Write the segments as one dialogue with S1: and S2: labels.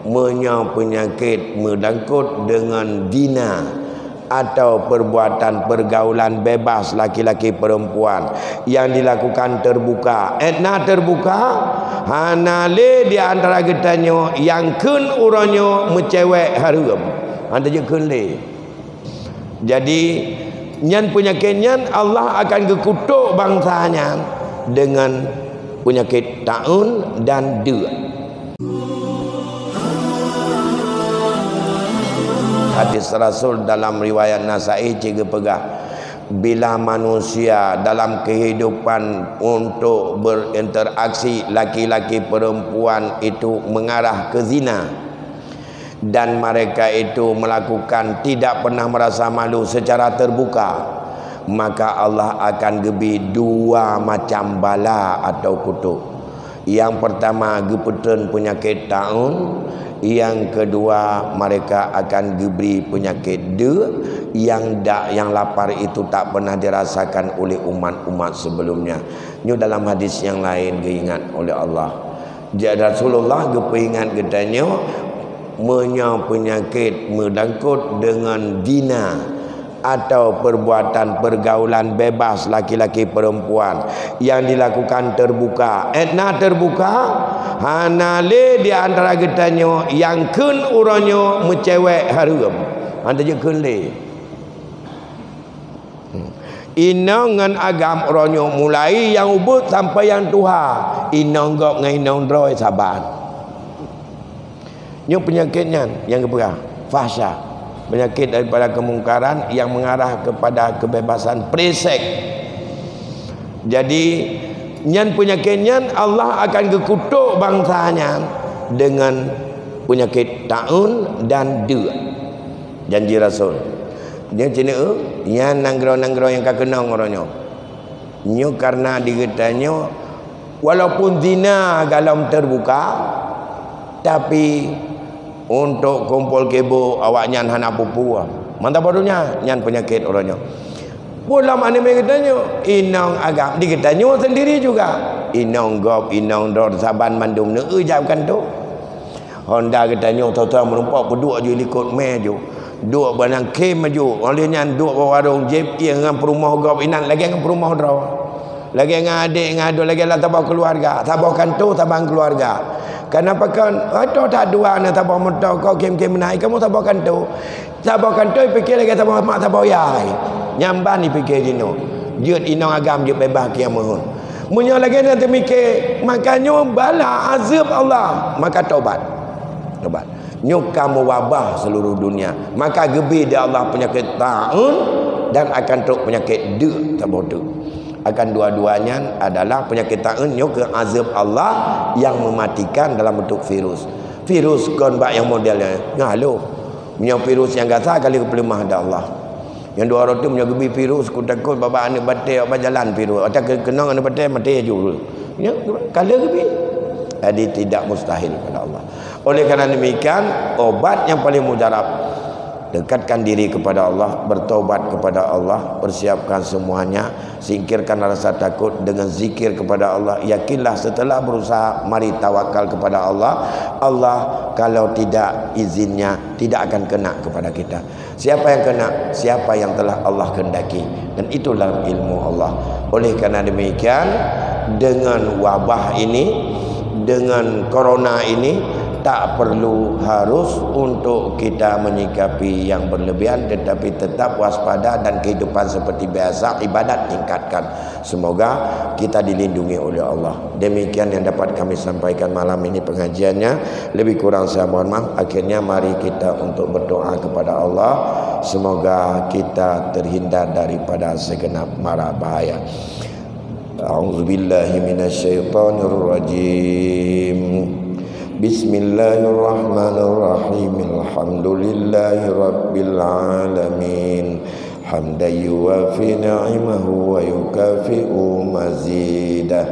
S1: penyakit merdangkut dengan zina atau perbuatan pergaulan bebas laki-laki perempuan yang dilakukan terbuka. Etna terbuka hanale di antara getanyo yang kun uranyo mencewek harum. Anda je kun le. Jadi nyan penyakit nyan Allah akan gekutuk bangsanya dengan penyakit taun dan dua. Hadis Rasul dalam riwayat Nasai juga pegah, bila manusia dalam kehidupan untuk berinteraksi laki-laki perempuan itu mengarah ke zina dan mereka itu melakukan tidak pernah merasa malu secara terbuka, maka Allah akan gebi dua macam bala atau kutuk. Yang pertama gepeten penyakit taun, yang kedua mereka akan diberi penyakit yang lapar itu tak pernah dirasakan oleh umat-umat sebelumnya. Ini dalam hadis yang lain diingat oleh Allah. Jadi Rasulullah gepeingat katanya penyakit merdangkut dengan zina atau perbuatan pergaulan bebas laki-laki perempuan yang dilakukan terbuka. Etna terbuka hanale di antara getanyo yang kun uranyo mencewek harum. Anda je kun le. Inong ngan agam uranyo mulai yang ubud sampai yang tuha. Inong gok ngan inong droi saban. Nyo penyakitnya yang keberah fahsya, penyakit daripada kemungkaran yang mengarah kepada kebebasan presek. Jadi nyan penyakitnya Allah akan gekutuk bangsanya dengan penyakit taun dan dua. Janji Rasul. Dia cina yang nanggro-nanggro yang kakenang orangnya. Nyo karena digetanyo walaupun zina galam terbuka, tapi untuk kumpul kebo awak nyan hana pupu. Mantap barunya nyan penyakit orangnya. Pulam anime katanya inong agam dikatanya sendiri juga. Inong gop inong dor saban mandum ne ejapkan tu. Honda katanya tahu-tahu merumpak berdua je likut me je. Dua banang kem maju. Oleh nyan dua warung jep dengan perumah gop inan lagi dengan perumah draw. Lagi dengan adik ngadu lagi lah tabah keluarga. Tabah kantu tabang keluarga. Kenapa kan atau tak dua nak tabah motor kau kem-kem naik kamu tabahkan tu fikir lagi tabah mak tabah yai nyamban ni fikir dino jut inong agam jut bebas kiamat munyo lagi nanti mikir makanya bala azab Allah maka taubat nyuk kamu wabah seluruh dunia maka gebi dia Allah penyakit taun dan akan truk penyakit tabah akan dua-duanya adalah penyakit taun ke azab Allah yang mematikan dalam bentuk virus konbak yang modelnya ngalo punya virus yang gasa kali kepelimah ada Allah yang dua orang tu punya gebi virus ku takut bapa anak batai apa jalan virus atau kenang anak batai mati juga ya kala gebi jadi tidak mustahil pada Allah. Oleh kerana demikian obat yang paling mujarab, dekatkan diri kepada Allah, bertaubat kepada Allah, persiapkan semuanya, singkirkan rasa takut dengan zikir kepada Allah. Yakinlah setelah berusaha, mari tawakal kepada Allah. Allah kalau tidak izinnya tidak akan kena kepada kita. Siapa yang kena? Siapa yang telah Allah kehendaki. Dan itulah ilmu Allah. Oleh kerana demikian, dengan wabah ini, dengan corona ini, tak perlu harus untuk kita menyikapi yang berlebihan, tetapi tetap waspada dan kehidupan seperti biasa, ibadat tingkatkan. Semoga kita dilindungi oleh Allah. Demikian yang dapat kami sampaikan malam ini pengajiannya. Lebih kurang saya mohon maaf. Akhirnya mari kita untuk berdoa kepada Allah. Semoga kita terhindar daripada segenap mara bahaya. A'udzubillahi minasyaitonirrajim. Bismillahirrahmanirrahim. Alhamdulillahi rabbil alamin. Hamdan yuwafi ni'amahu wa yukafi'u mazidah.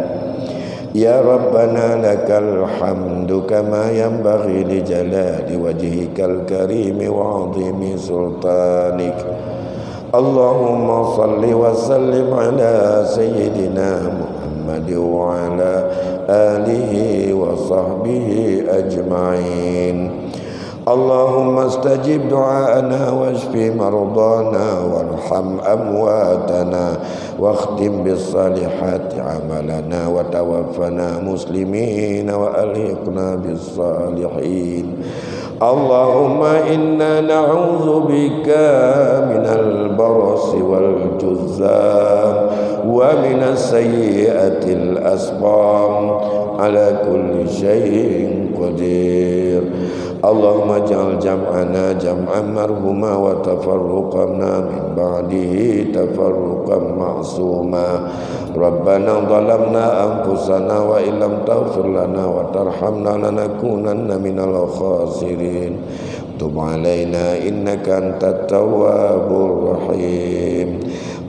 S1: Ya Rabbana lakal hamdu kama yanbaghi li jalali wajhikal karim wa 'azimi sultanik. Allahumma salli wa sallim ala sayyidina Muhammad محمد وعلى آله وصحبه أجمعين. اللهم استجب دعاءنا واشف مرضانا وارحم أمواتنا واختم بالصالحات عملنا وتوفنا مسلمين وألحقنا بالصالحين. اللهم إنا نعوذ بك من البرص والجذام ومن السيئة الأسقام على كل شيء قدير. اللهم اجعل جمعنا جمعا مرحوما وتفرقنا من بعده تفرقا معصوما. ربنا ظلمنا أنفسنا وإن لم تغفر لنا وترحمنا لنكونن من الخاسرين. تب علينا إنك أنت التواب الرحيم.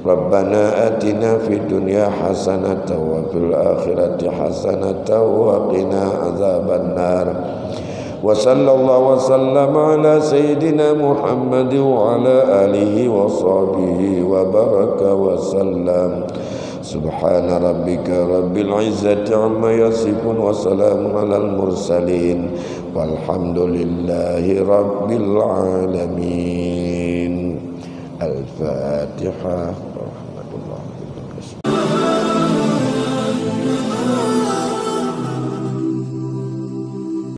S1: ربنا آتنا في الدنيا حسنة وفي الآخرة حسنة وقنا عذاب النار. وصلى الله وسلم على سيدنا محمد وعلى آله وصحبه وبارك وسلم. سبحان ربك رب العزة عما يصفون وسلام على المرسلين والحمد لله رب العالمين. الفاتحة.